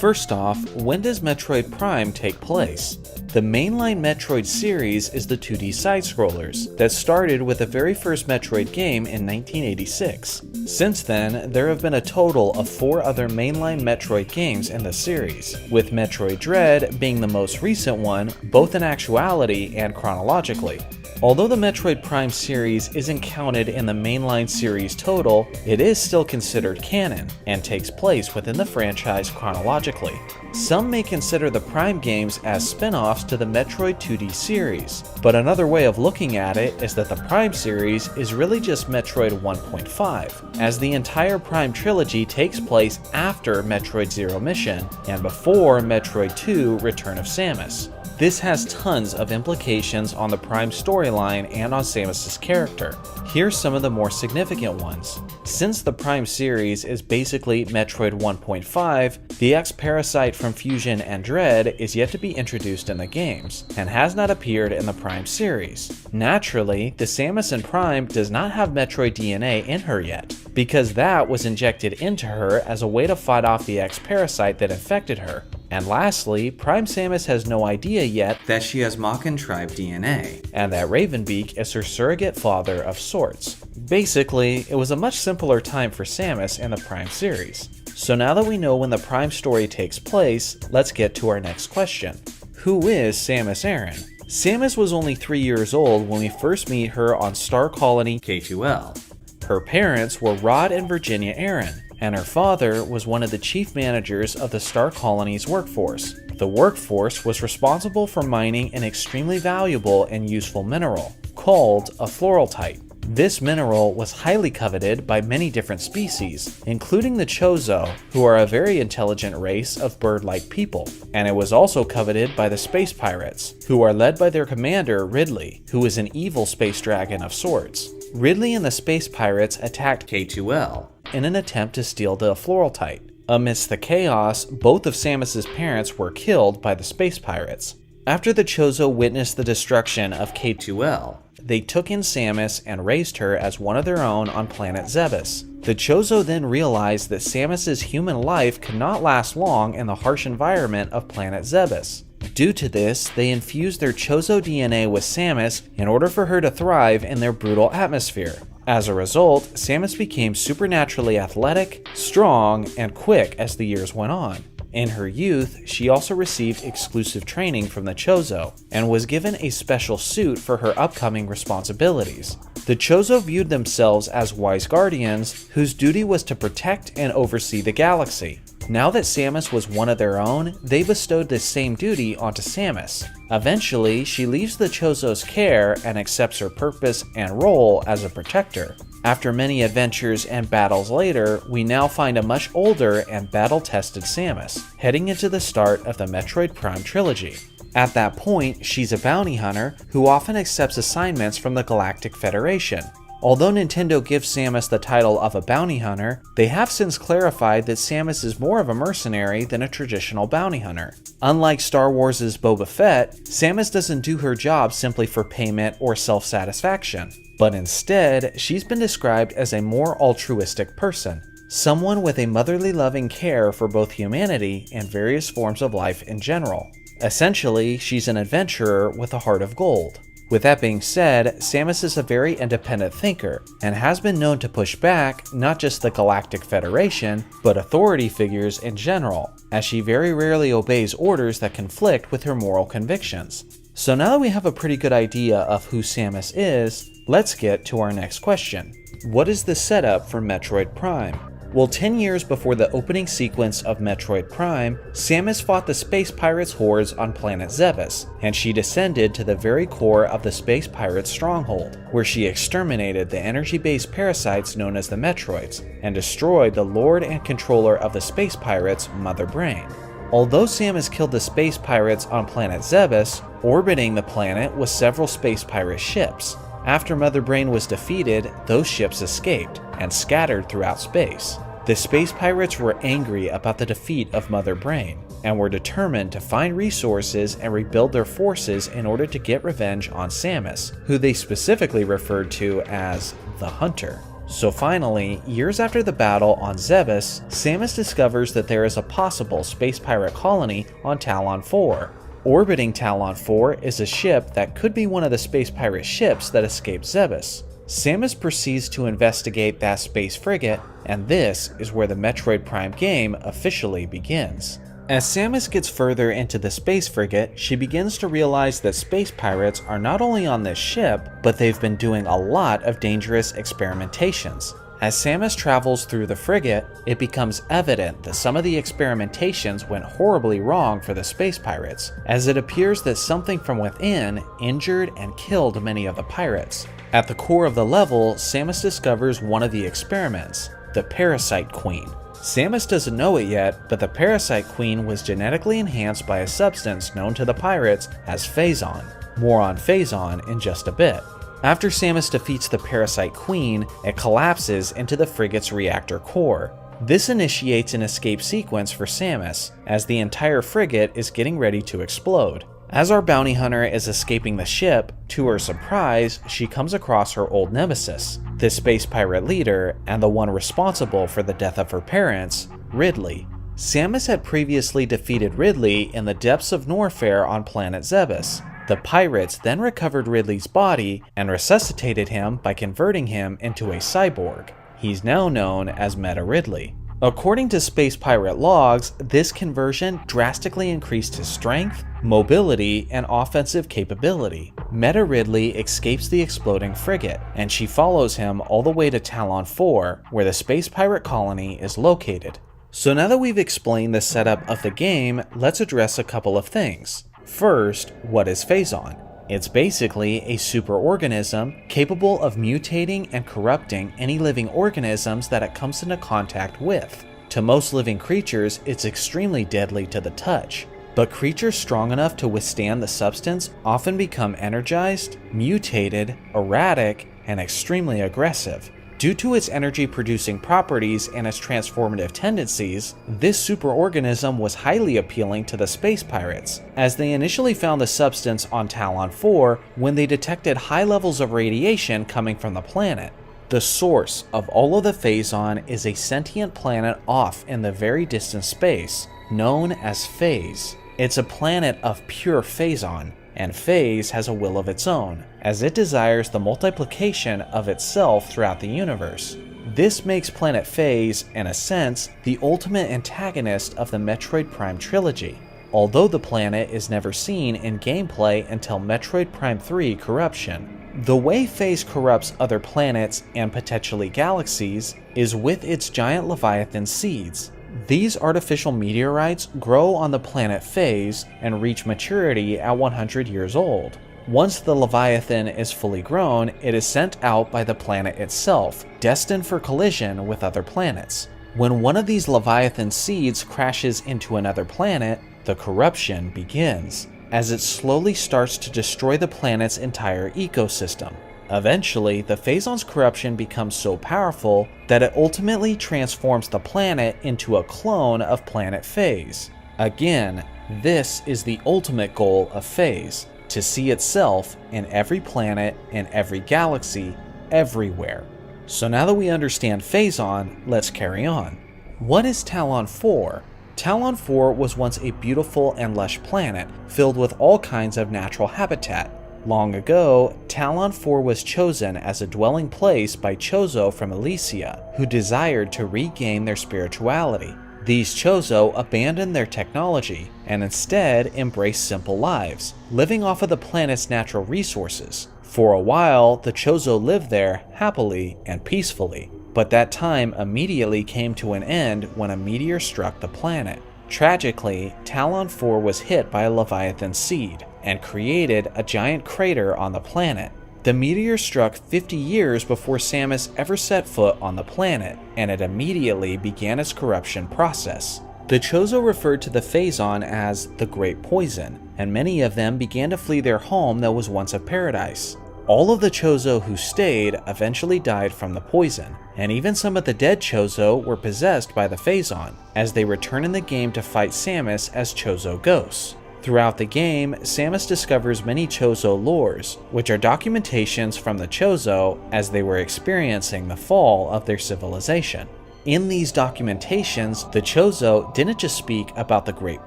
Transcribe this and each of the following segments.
First off, when does Metroid Prime take place? The mainline Metroid series is the 2D side-scrollers that started with the very first Metroid game in 1986. Since then, there have been a total of 4 other mainline Metroid games in the series, with Metroid Dread being the most recent one, both in actuality and chronologically. Although the Metroid Prime series isn't counted in the mainline series total, it is still considered canon, and takes place within the franchise chronologically. Some may consider the Prime games as spin-offs to the Metroid 2D series, but another way of looking at it is that the Prime series is really just Metroid 1.5, as the entire Prime trilogy takes place after Metroid Zero Mission, and before Metroid 2 Return of Samus. This has tons of implications on the Prime storyline and on Samus's character. Here's some of the more significant ones. Since the Prime series is basically Metroid 1.5, the X-Parasite from Fusion and Dread is yet to be introduced in the games, and has not appeared in the Prime series. Naturally, the Samus in Prime does not have Metroid DNA in her yet, because that was injected into her as a way to fight off the X-Parasite that infected her. And lastly, Prime Samus has no idea yet that she has Makan tribe DNA, and that Ravenbeak is her surrogate father of sorts. Basically, it was a much simpler time for Samus in the Prime series. So now that we know when the Prime story takes place, let's get to our next question. Who is Samus Aran? Samus was only 3 years old when we first meet her on Star Colony K2L. Her parents were Rod and Virginia Aran, and her father was one of the chief managers of the Star Colony's workforce. The workforce was responsible for mining an extremely valuable and useful mineral, called a floraltite. This mineral was highly coveted by many different species, including the Chozo, who are a very intelligent race of bird-like people, and it was also coveted by the space pirates, who are led by their commander Ridley, who is an evil space dragon of sorts. Ridley and the space pirates attacked K2L in an attempt to steal the floraltite. Amidst the chaos, both of Samus's parents were killed by the space pirates. After the Chozo witnessed the destruction of K2L, they took in Samus and raised her as one of their own on planet Zebes. The Chozo then realized that Samus's human life could not last long in the harsh environment of planet Zebes. Due to this, they infused their Chozo DNA with Samus in order for her to thrive in their brutal atmosphere. As a result, Samus became supernaturally athletic, strong, and quick as the years went on. In her youth, she also received exclusive training from the Chozo, and was given a special suit for her upcoming responsibilities. The Chozo viewed themselves as wise guardians whose duty was to protect and oversee the galaxy. Now that Samus was one of their own, they bestowed this same duty onto Samus. Eventually, she leaves the Chozo's care and accepts her purpose and role as a protector. After many adventures and battles later, we now find a much older and battle-tested Samus, heading into the start of the Metroid Prime trilogy. At that point, she's a bounty hunter who often accepts assignments from the Galactic Federation. Although Nintendo gives Samus the title of a bounty hunter, they have since clarified that Samus is more of a mercenary than a traditional bounty hunter. Unlike Star Wars' Boba Fett, Samus doesn't do her job simply for payment or self-satisfaction, but instead, she's been described as a more altruistic person, someone with a motherly loving care for both humanity and various forms of life in general. Essentially, she's an adventurer with a heart of gold. With that being said, Samus is a very independent thinker, and has been known to push back not just the Galactic Federation, but authority figures in general, as she very rarely obeys orders that conflict with her moral convictions. So now that we have a pretty good idea of who Samus is, let's get to our next question. What is the setup for Metroid Prime? Well, 10 years before the opening sequence of Metroid Prime, Samus fought the space pirates' hordes on planet Zebes, and she descended to the very core of the space pirates' stronghold, where she exterminated the energy-based parasites known as the Metroids, and destroyed the lord and controller of the space pirates, Mother Brain. Although Samus killed the space pirates on planet Zebes, orbiting the planet was several space pirate ships. After Mother Brain was defeated, those ships escaped and scattered throughout space. The space pirates were angry about the defeat of Mother Brain, and were determined to find resources and rebuild their forces in order to get revenge on Samus, who they specifically referred to as the Hunter. So finally, years after the battle on Zebes, Samus discovers that there is a possible space pirate colony on Talon 4. Orbiting Talon 4 is a ship that could be one of the space pirate ships that escaped Zebes. Samus proceeds to investigate that space frigate, and this is where the Metroid Prime game officially begins. As Samus gets further into the space frigate, she begins to realize that space pirates are not only on this ship, but they've been doing a lot of dangerous experimentations. As Samus travels through the frigate, it becomes evident that some of the experimentations went horribly wrong for the space pirates, as it appears that something from within injured and killed many of the pirates. At the core of the level, Samus discovers one of the experiments, the Parasite Queen. Samus doesn't know it yet, but the Parasite Queen was genetically enhanced by a substance known to the pirates as Phazon. More on Phazon in just a bit. After Samus defeats the Parasite Queen, it collapses into the frigate's reactor core. This initiates an escape sequence for Samus, as the entire frigate is getting ready to explode. As our bounty hunter is escaping the ship, to her surprise, she comes across her old nemesis, the space pirate leader and the one responsible for the death of her parents, Ridley. Samus had previously defeated Ridley in the depths of Norfair on planet Zebes. The pirates then recovered Ridley's body and resuscitated him by converting him into a cyborg. He's now known as Meta Ridley. According to space pirate logs, this conversion drastically increased his strength, mobility, and offensive capability. Meta Ridley escapes the exploding frigate, and she follows him all the way to Talon 4, where the space pirate colony is located. So now that we've explained the setup of the game, let's address a couple of things. First, what is Phazon? It's basically a superorganism capable of mutating and corrupting any living organisms that it comes into contact with. To most living creatures, it's extremely deadly to the touch, but creatures strong enough to withstand the substance often become energized, mutated, erratic, and extremely aggressive. Due to its energy-producing properties and its transformative tendencies, this superorganism was highly appealing to the space pirates, as they initially found the substance on Talon 4 when they detected high levels of radiation coming from the planet. The source of all of the Phazon is a sentient planet off in the very distant space, known as Phase. It's a planet of pure Phazon, and Phase has a will of its own, as it desires the multiplication of itself throughout the universe. This makes Planet Phase, in a sense, the ultimate antagonist of the Metroid Prime trilogy, although the planet is never seen in gameplay until Metroid Prime 3 Corruption. The way Phase corrupts other planets and potentially galaxies is with its giant Leviathan seeds. These artificial meteorites grow on the planet Phase and reach maturity at 100 years old. Once the Leviathan is fully grown, it is sent out by the planet itself, destined for collision with other planets. When one of these Leviathan seeds crashes into another planet, the corruption begins, as it slowly starts to destroy the planet's entire ecosystem. Eventually, the Phazon's corruption becomes so powerful that it ultimately transforms the planet into a clone of Planet Phase. Again, this is the ultimate goal of Phase, to see itself in every planet, in every galaxy, everywhere. So now that we understand Phazon, let's carry on. What is Talon 4? Talon 4 was once a beautiful and lush planet filled with all kinds of natural habitat. Long ago, Talon 4 was chosen as a dwelling place by Chozo from Elysia, who desired to regain their spirituality. These Chozo abandoned their technology and instead embraced simple lives, living off of the planet's natural resources. For a while, the Chozo lived there happily and peacefully, but that time immediately came to an end when a meteor struck the planet. Tragically, Talon 4 was hit by a Leviathan seed and created a giant crater on the planet. The meteor struck 50 years before Samus ever set foot on the planet, and it immediately began its corruption process. The Chozo referred to the Phazon as the Great Poison, and many of them began to flee their home that was once a paradise. All of the Chozo who stayed eventually died from the poison, and even some of the dead Chozo were possessed by the Phazon, as they return in the game to fight Samus as Chozo ghosts. Throughout the game, Samus discovers many Chozo lores, which are documentations from the Chozo as they were experiencing the fall of their civilization. In these documentations, the Chozo didn't just speak about the Great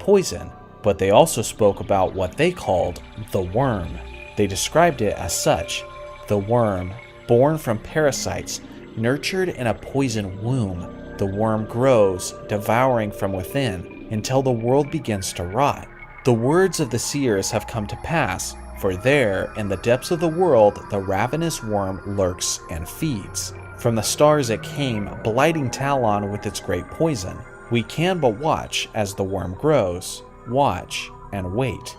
Poison, but they also spoke about what they called the Worm. They described it as such: the worm, born from parasites, nurtured in a poison womb. The worm grows, devouring from within, until the world begins to rot. The words of the seers have come to pass, for there, in the depths of the world, the ravenous worm lurks and feeds. From the stars it came, blighting Talon with its great poison. We can but watch as the worm grows, watch and wait.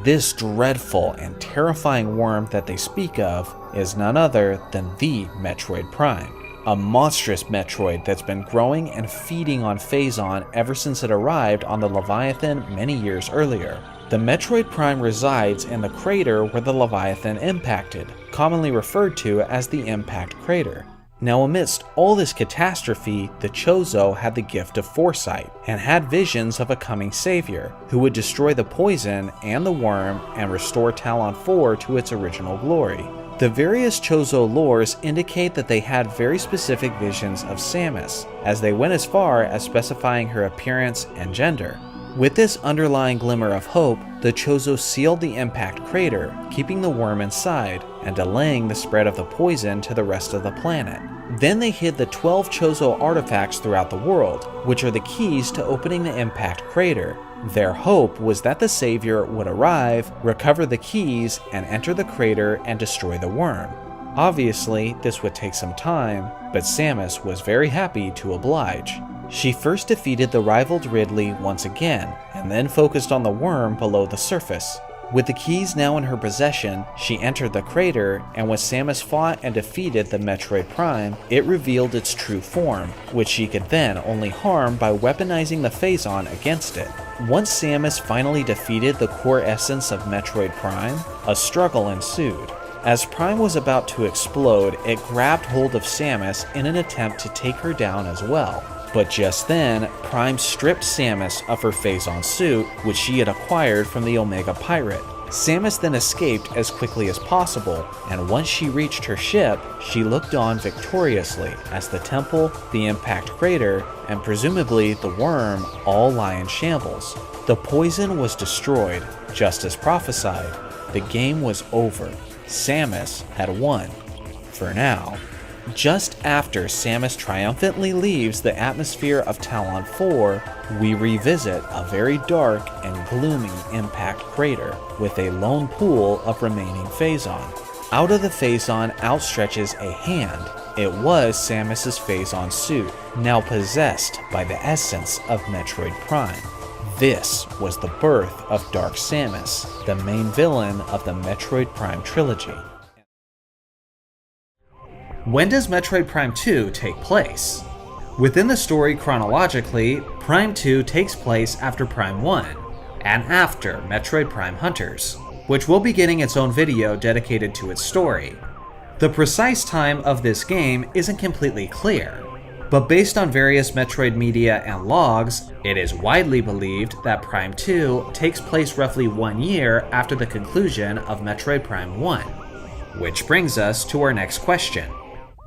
This dreadful and terrifying worm that they speak of is none other than the Metroid Prime, a monstrous Metroid that's been growing and feeding on Phazon ever since it arrived on the Leviathan many years earlier. The Metroid Prime resides in the crater where the Leviathan impacted, commonly referred to as the Impact Crater. Now, amidst all this catastrophe, the Chozo had the gift of foresight and had visions of a coming savior who would destroy the poison and the worm and restore Talon 4 to its original glory. The various Chozo lores indicate that they had very specific visions of Samus, as they went as far as specifying her appearance and gender. With this underlying glimmer of hope, the Chozo sealed the Impact Crater, keeping the worm inside and delaying the spread of the poison to the rest of the planet. Then they hid the 12 Chozo artifacts throughout the world, which are the keys to opening the Impact Crater. Their hope was that the savior would arrive, recover the keys, and enter the crater and destroy the worm. Obviously, this would take some time, but Samus was very happy to oblige. She first defeated the rivaled Ridley once again, and then focused on the worm below the surface. With the keys now in her possession, she entered the crater, and when Samus fought and defeated the Metroid Prime, it revealed its true form, which she could then only harm by weaponizing the Phazon against it. Once Samus finally defeated the core essence of Metroid Prime, a struggle ensued. As Prime was about to explode, it grabbed hold of Samus in an attempt to take her down as well. But just then, Prime stripped Samus of her Phazon suit, which she had acquired from the Omega Pirate. Samus then escaped as quickly as possible, and once she reached her ship, she looked on victoriously as the temple, the Impact Crater, and presumably the worm all lie in shambles. The poison was destroyed, just as prophesied. The game was over. Samus had won. For now. Just after Samus triumphantly leaves the atmosphere of Talon 4, we revisit a very dark and gloomy Impact Crater with a lone pool of remaining Phazon. Out of the Phazon outstretches a hand. It was Samus's Phazon suit, now possessed by the essence of Metroid Prime. This was the birth of Dark Samus, the main villain of the Metroid Prime trilogy. When does Metroid Prime 2 take place? Within the story chronologically, Prime 2 takes place after Prime 1, and after Metroid Prime Hunters, which will be getting its own video dedicated to its story. The precise time of this game isn't completely clear, but based on various Metroid media and logs, it is widely believed that Prime 2 takes place roughly 1 year after the conclusion of Metroid Prime 1. Which brings us to our next question.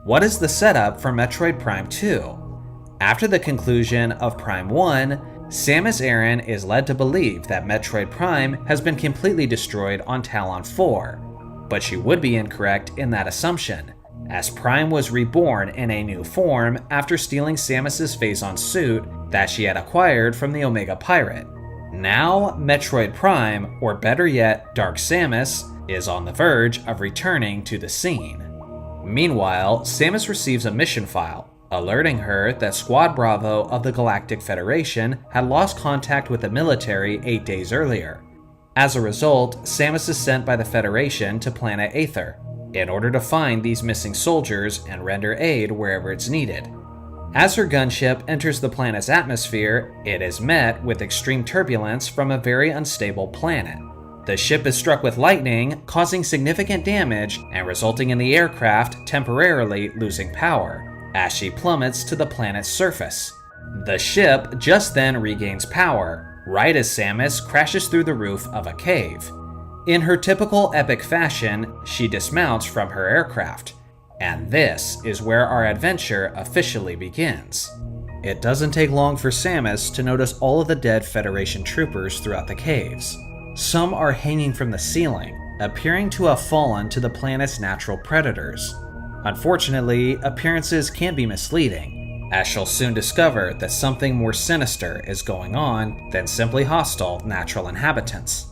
What is the setup for Metroid Prime 2? After the conclusion of Prime 1, Samus Aran is led to believe that Metroid Prime has been completely destroyed on Talon 4, but she would be incorrect in that assumption, as Prime was reborn in a new form after stealing Samus's Phazon suit that she had acquired from the Omega Pirate. Now, Metroid Prime, or better yet, Dark Samus, is on the verge of returning to the scene. Meanwhile, Samus receives a mission file, alerting her that Squad Bravo of the Galactic Federation had lost contact with the military 8 days earlier. As a result, Samus is sent by the Federation to Planet Aether, in order to find these missing soldiers and render aid wherever it's needed. As her gunship enters the planet's atmosphere, it is met with extreme turbulence from a very unstable planet. The ship is struck with lightning, causing significant damage and resulting in the aircraft temporarily losing power, as she plummets to the planet's surface. The ship just then regains power, right as Samus crashes through the roof of a cave. In her typical epic fashion, she dismounts from her aircraft, and this is where our adventure officially begins. It doesn't take long for Samus to notice all of the dead Federation troopers throughout the caves. Some are hanging from the ceiling, appearing to have fallen to the planet's natural predators. Unfortunately, appearances can be misleading, as she'll soon discover that something more sinister is going on than simply hostile natural inhabitants.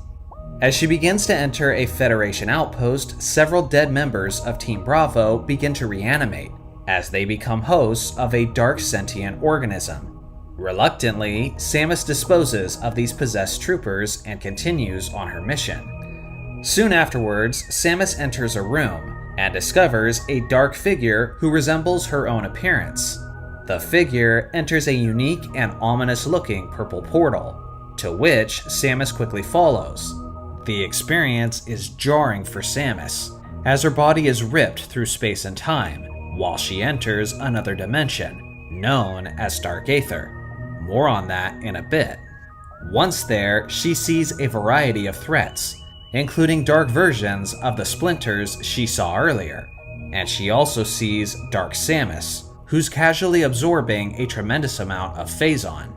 As she begins to enter a Federation outpost, several dead members of Team Bravo begin to reanimate, as they become hosts of a dark sentient organism. Reluctantly, Samus disposes of these possessed troopers and continues on her mission. Soon afterwards, Samus enters a room and discovers a dark figure who resembles her own appearance. The figure enters a unique and ominous-looking purple portal, to which Samus quickly follows. The experience is jarring for Samus, as her body is ripped through space and time, while she enters another dimension, known as Dark Aether. More on that in a bit. Once there, she sees a variety of threats, including dark versions of the splinters she saw earlier, and she also sees Dark Samus, who's casually absorbing a tremendous amount of Phazon.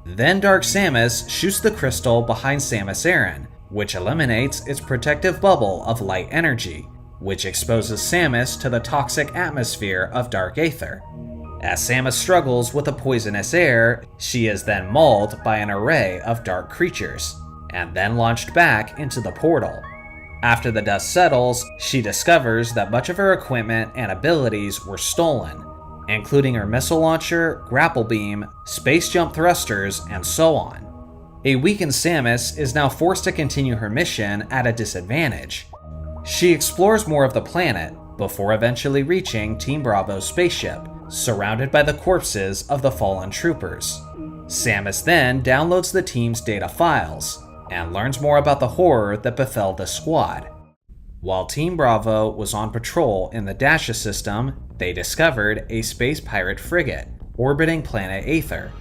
Then Dark Samus shoots the crystal behind Samus Aran, which eliminates its protective bubble of light energy, which exposes Samus to the toxic atmosphere of Dark Aether. As Samus struggles with the poisonous air, she is then mauled by an array of dark creatures, and then launched back into the portal. After the dust settles, she discovers that much of her equipment and abilities were stolen, including her missile launcher, grapple beam, space jump thrusters, and so on. A weakened Samus is now forced to continue her mission at a disadvantage. She explores more of the planet before eventually reaching Team Bravo's spaceship, surrounded by the corpses of the fallen troopers. Samus then downloads the team's data files and learns more about the horror that befell the squad. While Team Bravo was on patrol in the Dasha system, they discovered a space pirate frigate orbiting planet Aether.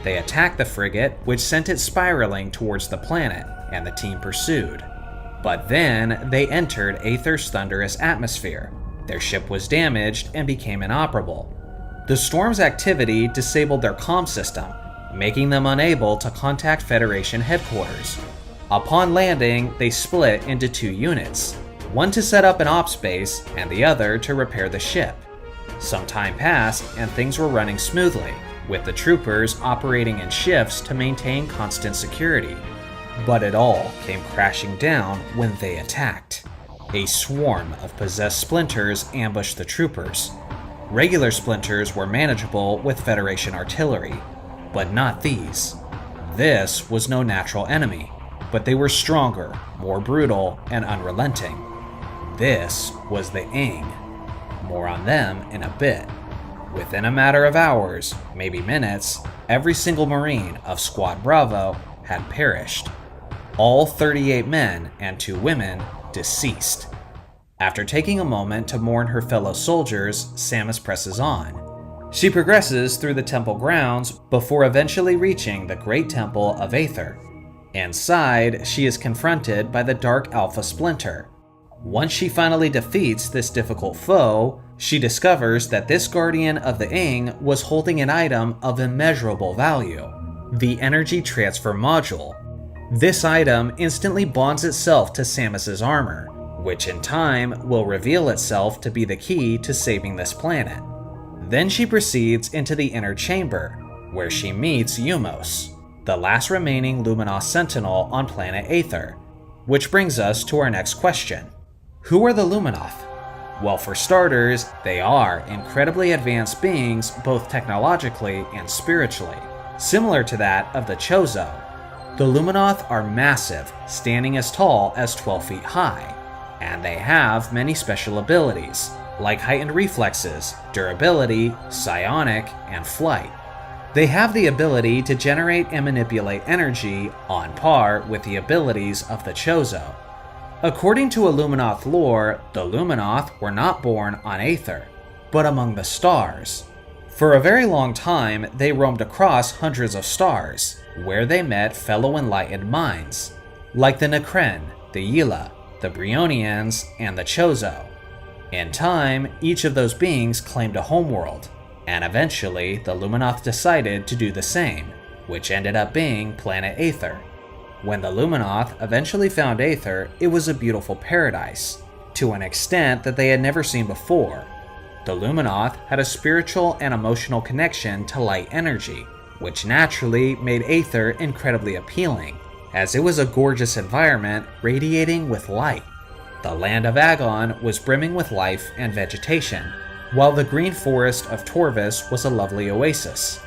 They attacked the frigate, which sent it spiraling towards the planet, and the team pursued. But then, they entered Aether's thunderous atmosphere. Their ship was damaged and became inoperable. The storm's activity disabled their comm system, making them unable to contact Federation headquarters. Upon landing, they split into two units, one to set up an ops base and the other to repair the ship. Some time passed and things were running smoothly, with the troopers operating in shifts to maintain constant security. But it all came crashing down when they attacked. A swarm of possessed splinters ambushed the troopers. Regular splinters were manageable with Federation artillery, but not these. This was no natural enemy, but they were stronger, more brutal, and unrelenting. This was the Ing. More on them in a bit. Within a matter of hours, maybe minutes, every single Marine of Squad Bravo had perished. All 38 men and 2 women deceased. After taking a moment to mourn her fellow soldiers, Samus presses on. She progresses through the temple grounds before eventually reaching the Great Temple of Aether. Inside, she is confronted by the Dark Alpha Splinter. Once she finally defeats this difficult foe, she discovers that this guardian of the Ing was holding an item of immeasurable value, the Energy Transfer Module. This item instantly bonds itself to Samus's armor, which in time will reveal itself to be the key to saving this planet. Then she proceeds into the inner chamber, where she meets Eumos, the last remaining Luminos Sentinel on planet Aether. Which brings us to our next question. Who are the Luminoth? Well, for starters, they are incredibly advanced beings both technologically and spiritually, similar to that of the Chozo. The Luminoth are massive, standing as tall as 12 feet high, and they have many special abilities, like heightened reflexes, durability, psionic, and flight. They have the ability to generate and manipulate energy on par with the abilities of the Chozo. According to Illuminoth lore, the Luminoth were not born on Aether, but among the stars. For a very long time, they roamed across hundreds of stars, where they met fellow enlightened minds, like the Nekren, the Yila, the Brionians, and the Chozo. In time, each of those beings claimed a homeworld, and eventually the Luminoth decided to do the same, which ended up being planet Aether. When the Luminoth eventually found Aether, it was a beautiful paradise, to an extent that they had never seen before. The Luminoth had a spiritual and emotional connection to light energy, which naturally made Aether incredibly appealing, as it was a gorgeous environment radiating with light. The land of Agon was brimming with life and vegetation, while the green forest of Torvis was a lovely oasis.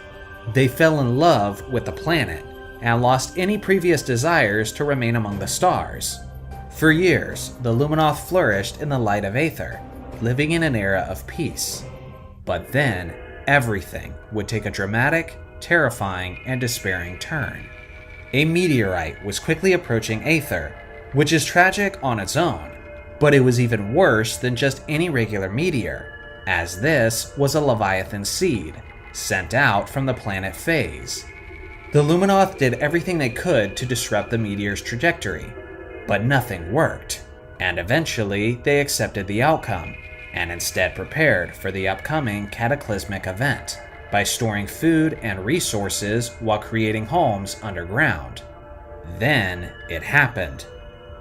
They fell in love with the planet, and lost any previous desires to remain among the stars. For years, the Luminoth flourished in the light of Aether, living in an era of peace. But then, everything would take a dramatic, terrifying, and despairing turn. A meteorite was quickly approaching Aether, which is tragic on its own, but it was even worse than just any regular meteor, as this was a Leviathan seed, sent out from the planet Phase. The Luminoth did everything they could to disrupt the meteor's trajectory, but nothing worked, and eventually they accepted the outcome, and instead prepared for the upcoming cataclysmic event by storing food and resources while creating homes underground. Then it happened.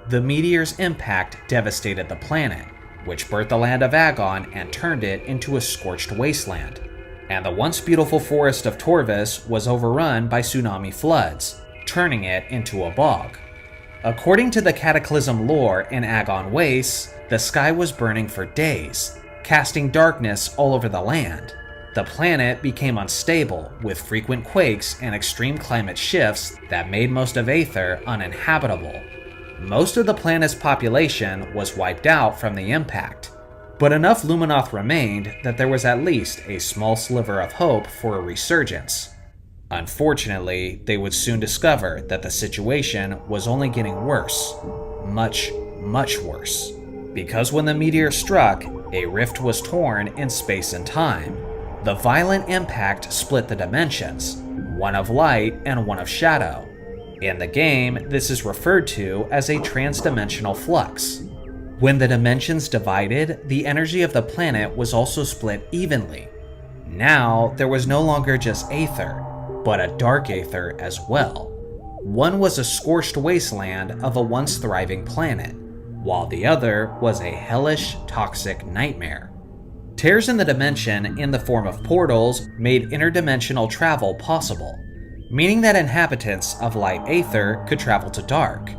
The meteor's impact devastated the planet, which birthed the land of Agon and turned it into a scorched wasteland. And the once beautiful forest of Torvis was overrun by tsunami floods, turning it into a bog. According to the Cataclysm lore in Agon Wastes, the sky was burning for days, casting darkness all over the land. The planet became unstable, with frequent quakes and extreme climate shifts that made most of Aether uninhabitable. Most of the planet's population was wiped out from the impact, but enough Luminoth remained that there was at least a small sliver of hope for a resurgence. Unfortunately, they would soon discover that the situation was only getting worse. Much, much worse. Because when the meteor struck, a rift was torn in space and time. The violent impact split the dimensions, one of light and one of shadow. In the game, this is referred to as a transdimensional flux. When the dimensions divided, the energy of the planet was also split evenly. Now, there was no longer just Aether, but a dark Aether as well. One was a scorched wasteland of a once thriving planet, while the other was a hellish, toxic nightmare. Tears in the dimension in the form of portals made interdimensional travel possible, meaning that inhabitants of light Aether could travel to dark,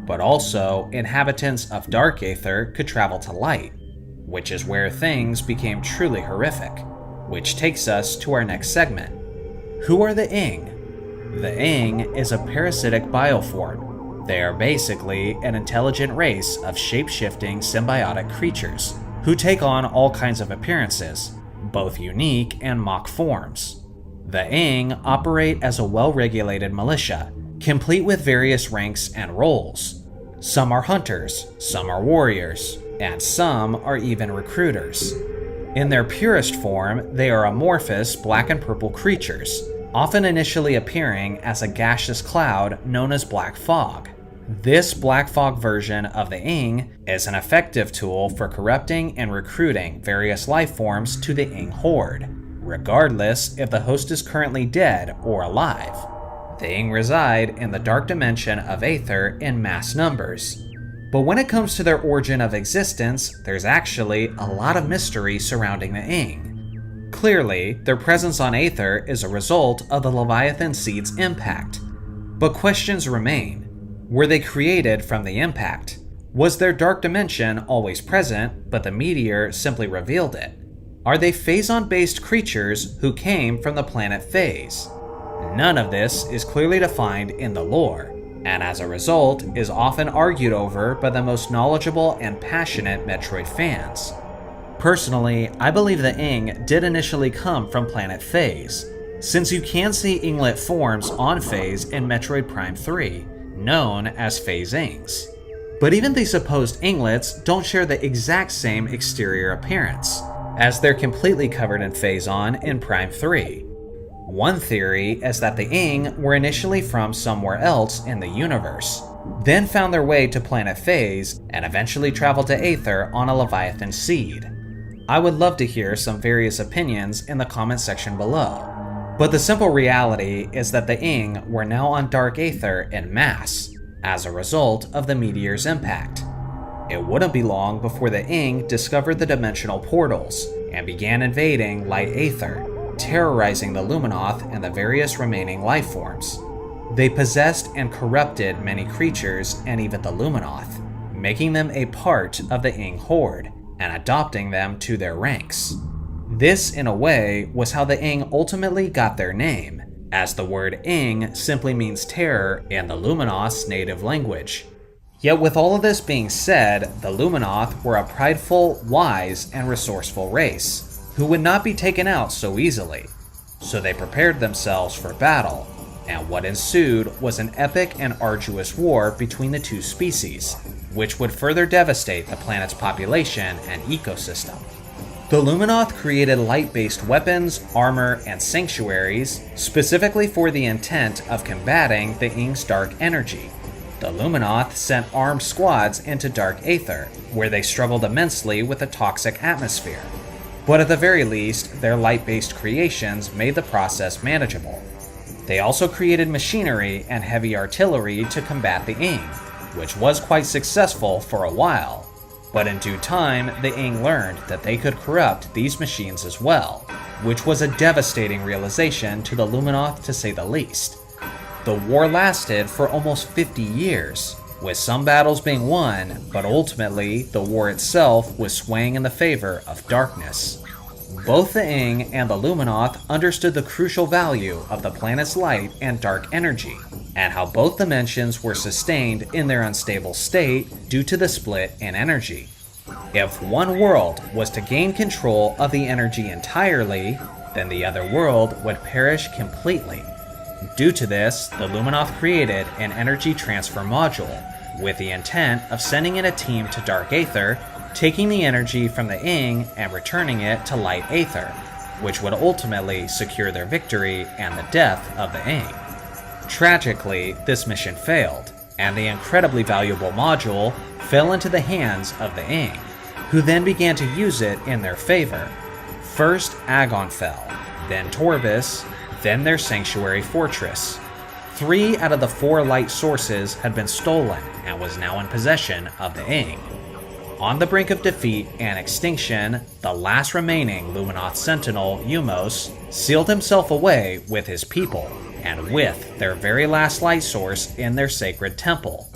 but also inhabitants of dark Aether could travel to light, which is where things became truly horrific, which takes us to our next segment. Who are the Ing? The Ing is a parasitic bioform. They are basically an intelligent race of shape-shifting symbiotic creatures who take on all kinds of appearances, both unique and mock forms. The Ing operate as a well-regulated militia, complete with various ranks and roles. Some are hunters, some are warriors, and some are even recruiters. In their purest form, they are amorphous black and purple creatures, often initially appearing as a gaseous cloud known as black fog. This black fog version of the Ing is an effective tool for corrupting and recruiting various life forms to the Ing horde, regardless if the host is currently dead or alive. The Ing reside in the dark dimension of Aether in mass numbers. But when it comes to their origin of existence, there's actually a lot of mystery surrounding the Ing. Clearly, their presence on Aether is a result of the Leviathan Seed's impact. But questions remain. Were they created from the impact? Was their dark dimension always present, but the meteor simply revealed it? Are they Phazon-based creatures who came from the planet Phase? None of this is clearly defined in the lore, and as a result is often argued over by the most knowledgeable and passionate Metroid fans. Personally, I believe the Ing did initially come from planet Phase, since you can see Inglet forms on Phase in Metroid Prime 3, known as Phase Ings. But even the supposed Inglets don't share the exact same exterior appearance, as they're completely covered in Phazon in Prime 3. One theory is that the Ing were initially from somewhere else in the universe, then found their way to planet Phase and eventually traveled to Aether on a Leviathan seed. I would love to hear some various opinions in the comment section below. But the simple reality is that the Ing were now on Dark Aether en masse, as a result of the meteor's impact. It wouldn't be long before the Ing discovered the dimensional portals and began invading Light Aether, terrorizing the Luminoth and the various remaining life forms. They possessed and corrupted many creatures and even the Luminoth, making them a part of the Ing horde and adopting them to their ranks. This, in a way, was how the Ing ultimately got their name, as the word Ing simply means terror in the Luminoth's native language. Yet with all of this being said, the Luminoth were a prideful, wise, and resourceful race, who would not be taken out so easily. So they prepared themselves for battle, and what ensued was an epic and arduous war between the two species, which would further devastate the planet's population and ecosystem. The Luminoth created light-based weapons, armor, and sanctuaries specifically for the intent of combating the Ing's dark energy. The Luminoth sent armed squads into Dark Aether, where they struggled immensely with the toxic atmosphere. But at the very least, their light-based creations made the process manageable. They also created machinery and heavy artillery to combat the Ing, which was quite successful for a while. But in due time, the Ing learned that they could corrupt these machines as well, which was a devastating realization to the Luminoth to say the least. The war lasted for almost 50 years, with some battles being won, but ultimately the war itself was swaying in the favor of darkness. Both the Ing and the Luminoth understood the crucial value of the planet's light and dark energy, and how both dimensions were sustained in their unstable state due to the split in energy. If one world was to gain control of the energy entirely, then the other world would perish completely. Due to this, the Luminoth created an energy transfer module, with the intent of sending in a team to Dark Aether, taking the energy from the Ing and returning it to Light Aether, which would ultimately secure their victory and the death of the Ing. Tragically, this mission failed, and the incredibly valuable module fell into the hands of the Ing, who then began to use it in their favor. First Agon fell, then Torvis, then their sanctuary fortress. 3 out of the 4 light sources had been stolen and was now in possession of the Ing. On the brink of defeat and extinction, the last remaining Luminoth Sentinel, Umos, sealed himself away with his people, and with their very last light source in their sacred temple.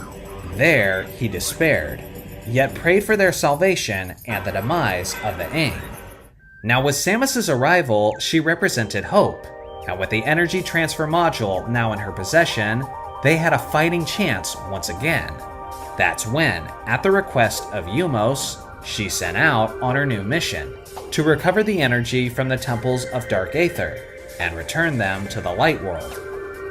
There he despaired, yet prayed for their salvation and the demise of the Ing. Now with Samus's arrival, she represented hope, and with the energy transfer module now in her possession, they had a fighting chance once again. That's when, at the request of Umos, she sent out on her new mission, to recover the energy from the temples of Dark Aether, and return them to the Light World.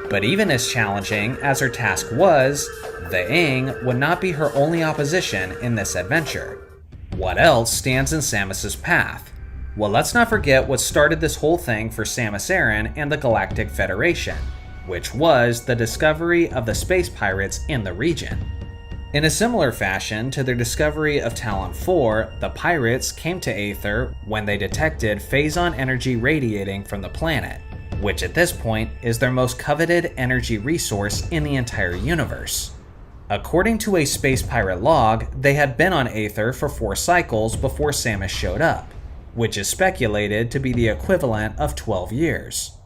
But even as challenging as her task was, the Ing would not be her only opposition in this adventure. What else stands in Samus's path? Well, let's not forget what started this whole thing for Samus Aran and the Galactic Federation, which was the discovery of the space pirates in the region. In a similar fashion to their discovery of Talon 4, the pirates came to Aether when they detected phazon energy radiating from the planet, which at this point is their most coveted energy resource in the entire universe. According to a space pirate log, they had been on Aether for 4 cycles before Samus showed up, which is speculated to be the equivalent of 12 years.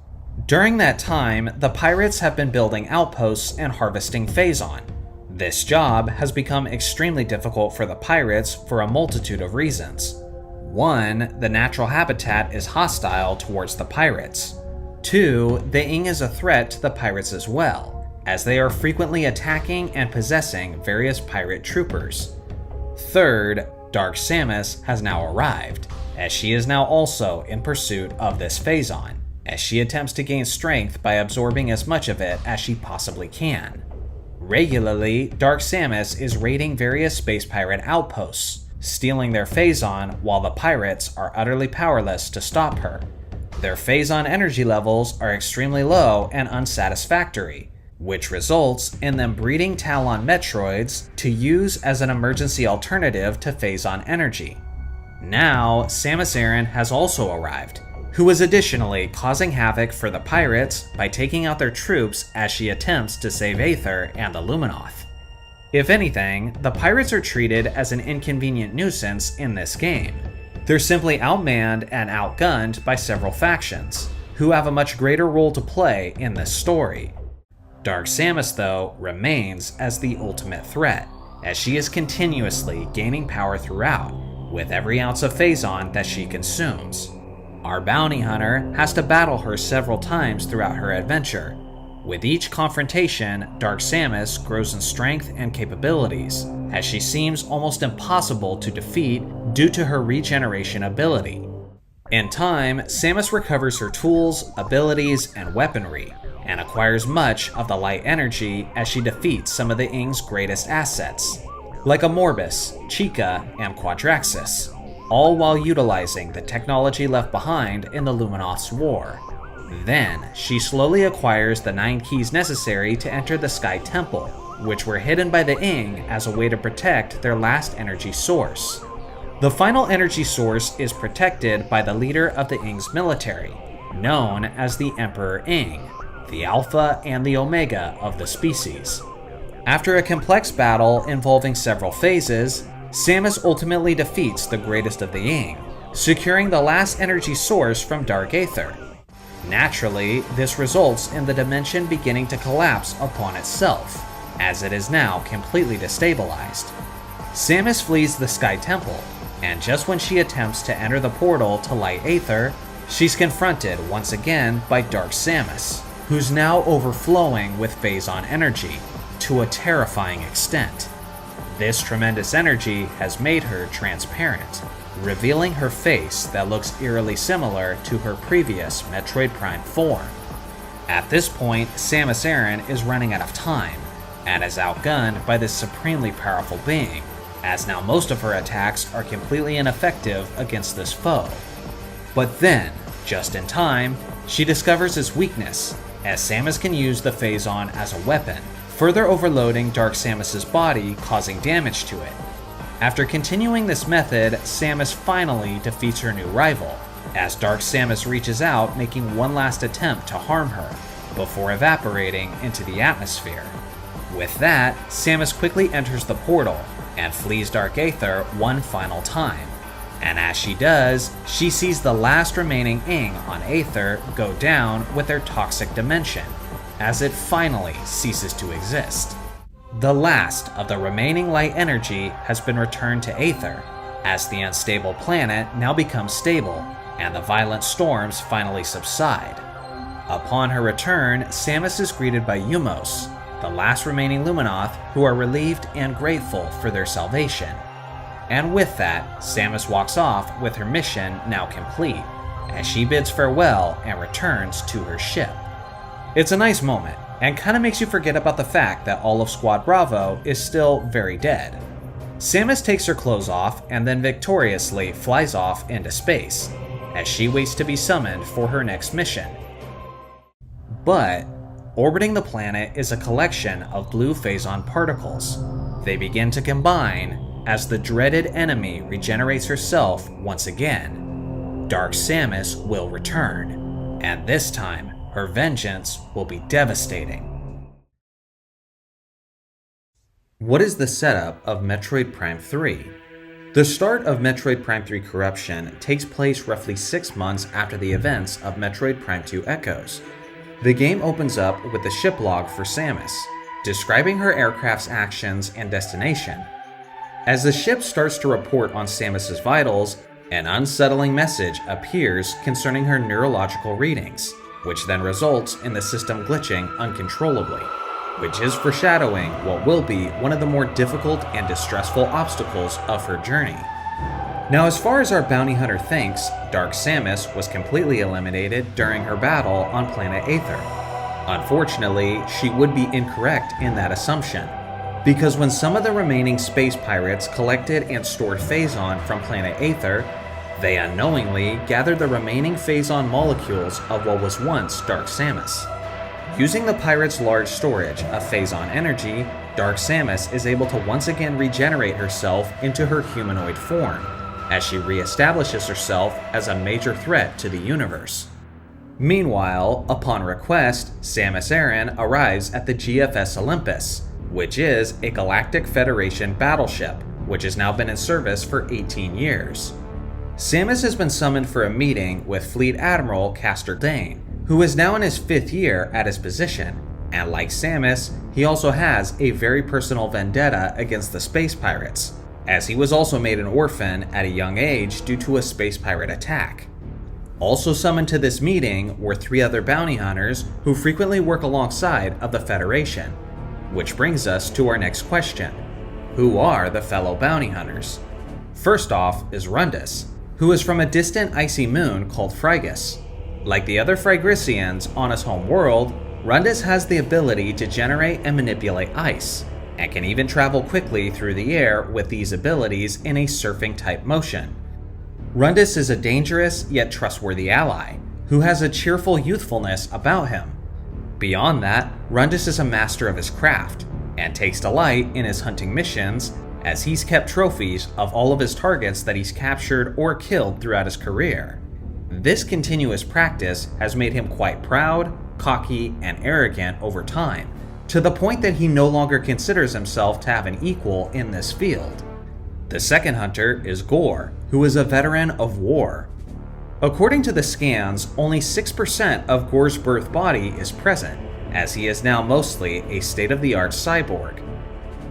During that time, the pirates have been building outposts and harvesting phazon. This job has become extremely difficult for the pirates for a multitude of reasons. 1, the natural habitat is hostile towards the pirates. 2, the Ing is a threat to the pirates as well, as they are frequently attacking and possessing various pirate troopers. 3rd, Dark Samus has now arrived, as she is now also in pursuit of this phazon, as she attempts to gain strength by absorbing as much of it as she possibly can. Regularly, Dark Samus is raiding various space pirate outposts, stealing their phazon while the pirates are utterly powerless to stop her. Their phazon energy levels are extremely low and unsatisfactory, which results in them breeding Talon Metroids to use as an emergency alternative to phazon energy. Now, Samus Aran has also arrived, who is additionally causing havoc for the pirates by taking out their troops as she attempts to save Aether and the Luminoth. If anything, the pirates are treated as an inconvenient nuisance in this game. They're simply outmanned and outgunned by several factions, who have a much greater role to play in this story. Dark Samus, though, remains as the ultimate threat, as she is continuously gaining power throughout, with every ounce of phazon that she consumes. Our bounty hunter has to battle her several times throughout her adventure. With each confrontation, Dark Samus grows in strength and capabilities, as she seems almost impossible to defeat due to her regeneration ability. In time, Samus recovers her tools, abilities, and weaponry, and acquires much of the light energy as she defeats some of the Ing's greatest assets, like Amorbus, Chica, and Quadraxis, all while utilizing the technology left behind in the Luminoth's war. Then, she slowly acquires the 9 keys necessary to enter the Sky Temple, which were hidden by the Ing as a way to protect their last energy source. The final energy source is protected by the leader of the Ing's military, known as the Emperor Ing, the Alpha and the Omega of the species. After a complex battle involving several phases, Samus ultimately defeats the greatest of the Ing, securing the last energy source from Dark Aether. Naturally, this results in the dimension beginning to collapse upon itself, as it is now completely destabilized. Samus flees the Sky Temple, and just when she attempts to enter the portal to Light Aether, she's confronted once again by Dark Samus, who's now overflowing with phazon energy to a terrifying extent. This tremendous energy has made her transparent, revealing her face that looks eerily similar to her previous Metroid Prime form. At this point, Samus Aran is running out of time, and is outgunned by this supremely powerful being, as now most of her attacks are completely ineffective against this foe. But then, just in time, she discovers its weakness, as Samus can use the phazon as a weapon, further overloading Dark Samus's body, causing damage to it. After continuing this method, Samus finally defeats her new rival, as Dark Samus reaches out, making one last attempt to harm her, before evaporating into the atmosphere. With that, Samus quickly enters the portal, and flees Dark Aether one final time. And as she does, she sees the last remaining Ing on Aether go down with their toxic dimension, as it finally ceases to exist. The last of the remaining light energy has been returned to Aether, as the unstable planet now becomes stable, and the violent storms finally subside. Upon her return, Samus is greeted by Umos, the last remaining Luminoth, who are relieved and grateful for their salvation. And with that, Samus walks off with her mission now complete, as she bids farewell and returns to her ship. It's a nice moment, and kinda makes you forget about the fact that all of Squad Bravo is still very dead. Samus takes her clothes off and then victoriously flies off into space, as she waits to be summoned for her next mission. But orbiting the planet is a collection of blue phazon particles. They begin to combine as the dreaded enemy regenerates herself once again. Dark Samus will return, and this time her vengeance will be devastating. What is the setup of Metroid Prime 3? The start of Metroid Prime 3 Corruption takes place roughly 6 months after the events of Metroid Prime 2 Echoes. The game opens up with the ship log for Samus, describing her aircraft's actions and destination. As the ship starts to report on Samus's vitals, an unsettling message appears concerning her neurological readings, which then results in the system glitching uncontrollably, which is foreshadowing what will be one of the more difficult and distressful obstacles of her journey. Now, as far as our bounty hunter thinks, Dark Samus was completely eliminated during her battle on planet Aether. Unfortunately, she would be incorrect in that assumption, because when some of the remaining space pirates collected and stored phazon from planet Aether, They unknowingly gathered the remaining phazon molecules of what was once Dark Samus. Using the pirate's large storage of phazon energy, Dark Samus is able to once again regenerate herself into her humanoid form, as she reestablishes herself as a major threat to the universe. Meanwhile, upon request, Samus Aran arrives at the GFS Olympus, which is a Galactic Federation battleship, which has now been in service for 18 years. Samus has been summoned for a meeting with Fleet Admiral Castor Dane, who is now in his 5th year at his position, and like Samus, he also has a very personal vendetta against the space pirates, as he was also made an orphan at a young age due to a space pirate attack. Also summoned to this meeting were 3 other bounty hunters who frequently work alongside of the Federation, which brings us to our next question. Who are the fellow bounty hunters? First off is Rundus, who is from a distant icy moon called Phrygus. Like the other Phrygricians on his home world, Rundus has the ability to generate and manipulate ice, and can even travel quickly through the air with these abilities in a surfing type motion. Rundus is a dangerous yet trustworthy ally, who has a cheerful youthfulness about him. Beyond that, Rundus is a master of his craft, and takes delight in his hunting missions, as he's kept trophies of all of his targets that he's captured or killed throughout his career. This continuous practice has made him quite proud, cocky, and arrogant over time, to the point that he no longer considers himself to have an equal in this field. The second hunter is Gore, who is a veteran of war. According to the scans, only 6% of Gore's birth body is present, as he is now mostly a state-of-the-art cyborg.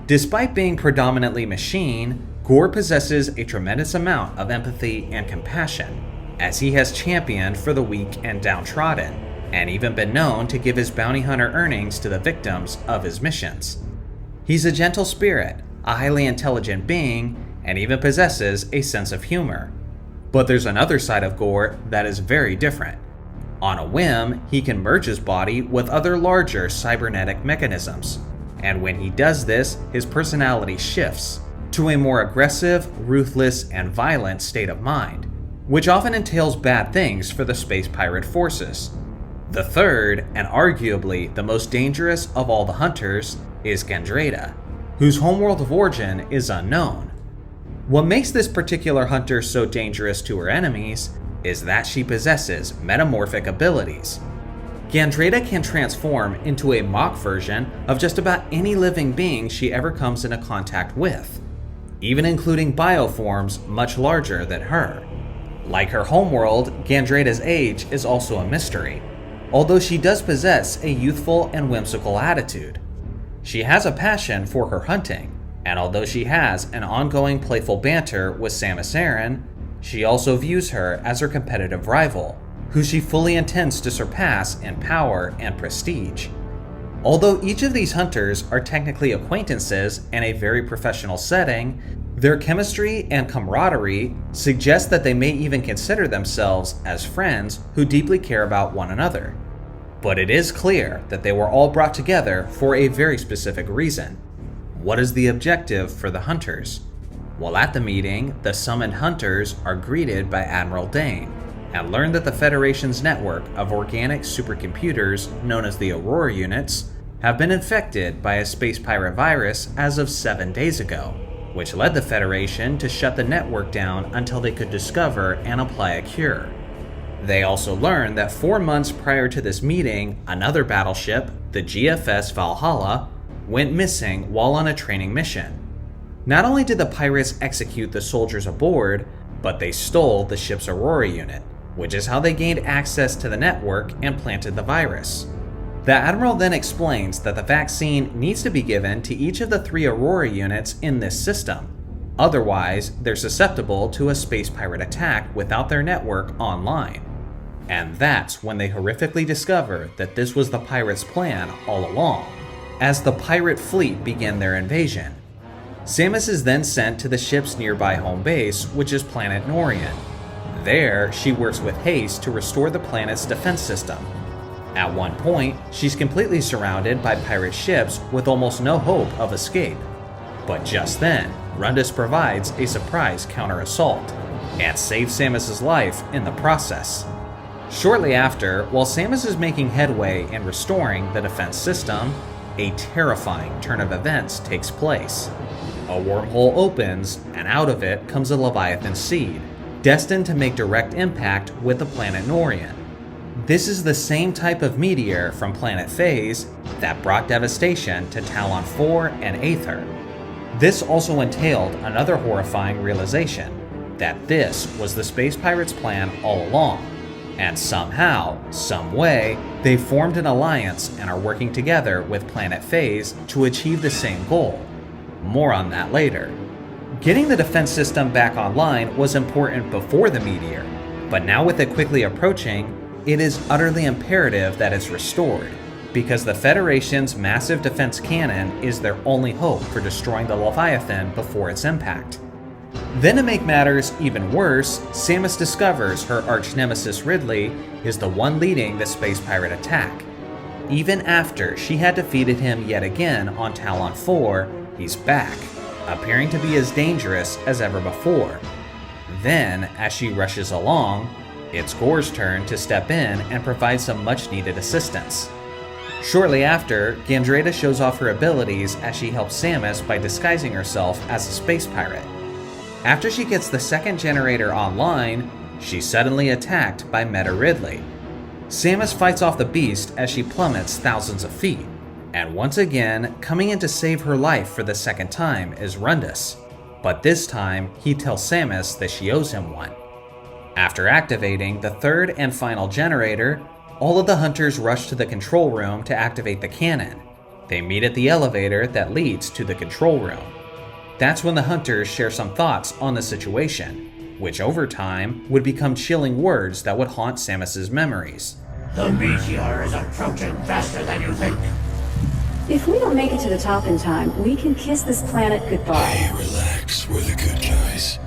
Despite being predominantly machine, Gore possesses a tremendous amount of empathy and compassion, as he has championed for the weak and downtrodden, and even been known to give his bounty hunter earnings to the victims of his missions. He's a gentle spirit, a highly intelligent being, and even possesses a sense of humor. But there's another side of Gore that is very different. On a whim, he can merge his body with other larger cybernetic mechanisms, and when he does this, his personality shifts to a more aggressive, ruthless, and violent state of mind, which often entails bad things for the space pirate forces. The third, and arguably the most dangerous of all the hunters, is Gandrada, whose homeworld of origin is unknown. What makes this particular hunter so dangerous to her enemies is that she possesses metamorphic abilities. Gandrada can transform into a mock version of just about any living being she ever comes into contact with, even including bioforms much larger than her. Like her homeworld, Gandrada's age is also a mystery, although she does possess a youthful and whimsical attitude. She has a passion for her hunting, and although she has an ongoing playful banter with Samus Aran, she also views her as her competitive rival, who she fully intends to surpass in power and prestige. Although each of these hunters are technically acquaintances in a very professional setting, their chemistry and camaraderie suggest that they may even consider themselves as friends who deeply care about one another. But it is clear that they were all brought together for a very specific reason. What is the objective for the hunters? While at the meeting, the summoned hunters are greeted by Admiral Dane, and learn that the Federation's network of organic supercomputers, known as the Aurora units, have been infected by a space pirate virus as of 7 days ago, which led the Federation to shut the network down until they could discover and apply a cure. They also learned that 4 months prior to this meeting, another battleship, the GFS Valhalla, went missing while on a training mission. Not only did the pirates execute the soldiers aboard, but they stole the ship's Aurora unit, which is how they gained access to the network and planted the virus. The Admiral then explains that the vaccine needs to be given to each of the 3 Aurora units in this system. Otherwise, they're susceptible to a space pirate attack without their network online. And that's when they horrifically discover that this was the pirates' plan all along, as the pirate fleet began their invasion. Samus is then sent to the ship's nearby home base, which is planet Norian. There, she works with haste to restore the planet's defense system. At one point, she's completely surrounded by pirate ships with almost no hope of escape. But just then, Rundus provides a surprise counter-assault. and save Samus's life in the process. Shortly after, while Samus is making headway in restoring the defense system, a terrifying turn of events takes place. A wormhole opens, and out of it comes a Leviathan seed, destined to make direct impact with the planet Norian. This is the same type of meteor from planet Phase that brought devastation to Talon 4 and Aether. This also entailed another horrifying realization, that this was the space pirates' plan all along, and somehow, some way, they formed an alliance and are working together with Planet Phase to achieve the same goal. More on that later. Getting the defense system back online was important before the meteor, but now with it quickly approaching, it is utterly imperative that it's restored, because the Federation's massive defense cannon is their only hope for destroying the Leviathan before its impact. Then to make matters even worse, Samus discovers her arch-nemesis Ridley is the one leading the space pirate attack. Even after she had defeated him yet again on Talon 4, he's back, appearing to be as dangerous as ever before. Then, as she rushes along, it's Gore's turn to step in and provide some much-needed assistance. Shortly after, Gandreda shows off her abilities as she helps Samus by disguising herself as a space pirate. After she gets the second generator online, she's suddenly attacked by Meta Ridley. Samus fights off the beast as she plummets thousands of feet, and once again, coming in to save her life for the second time is Rundus, but this time he tells Samus that she owes him one. After activating the third and final generator, all of the hunters rush to the control room to activate the cannon. They meet at the elevator that leads to the control room. That's when the hunters share some thoughts on the situation, which over time would become chilling words that would haunt Samus's memories. The meteor is approaching faster than you think. If we don't make it to the top in time, we can kiss this planet goodbye. Hey, relax. We're the good guys.